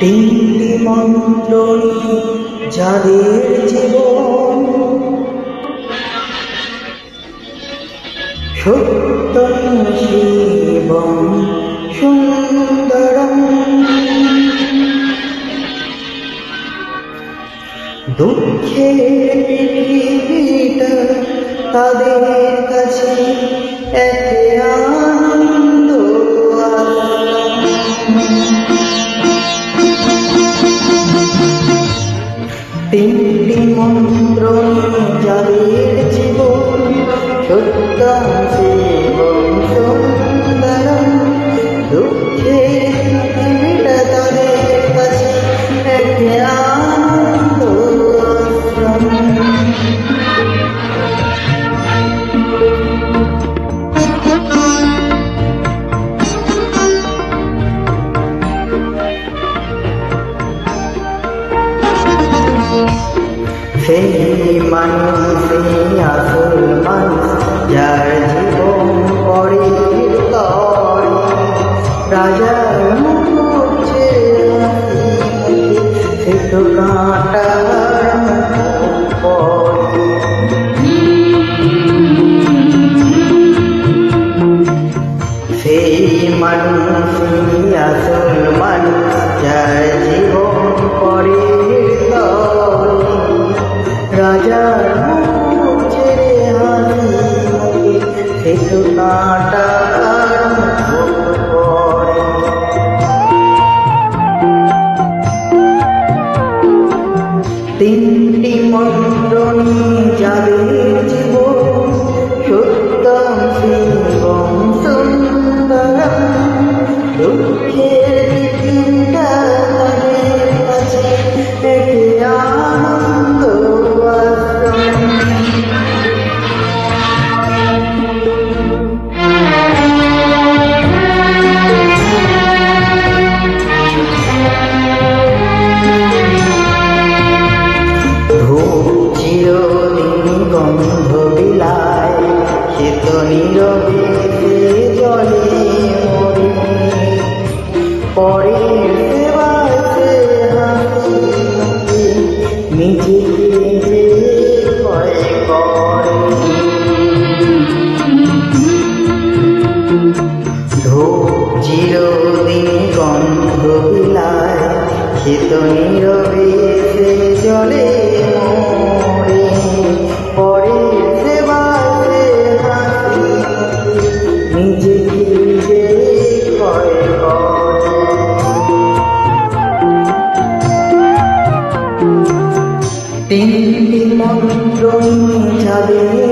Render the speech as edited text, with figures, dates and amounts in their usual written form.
তিনটি মন্ত্র যাদের জীবন সত্যং শিবং সুন্দরম দুঃখের পৃথিবীটা তাদের কাছে এক আনন্দ তিনটি মন্ত্র যাদের জীবন সত্যং শিবং সুন্দরম দুঃখের পৃথিবীটা তাদের কাছে এক আনন্দ আশ্রম সেই মানুষ সেই আসল মানুষ যার জীবন পরে রাজার মুখ সে তো কাঁটার পরে সেই মানুষ সেই আসল মানুষ যার জীবন পরে রাজার মুখ ছেড়ে হাসি সে তো কাঁটার পরে তিনটি মন্ত্র যাদের জীবন সত্যং শিবং সুন্দরম দুঃখের পৃথিবীটা তাদের কাছে এক আনন্দ চিরদিন গন্ধ বিলায় সে তো নীরবে জলে মরে পরে সেবায় সে হাসি নিজে ভয় করে ধূপ চিরদিন গন্ধ বিলায় সে তো নীরবে সে জলে মরে পরে সেবায় হাসি নিজেকে ভয় করে তিনটি মন্ত্র যাদের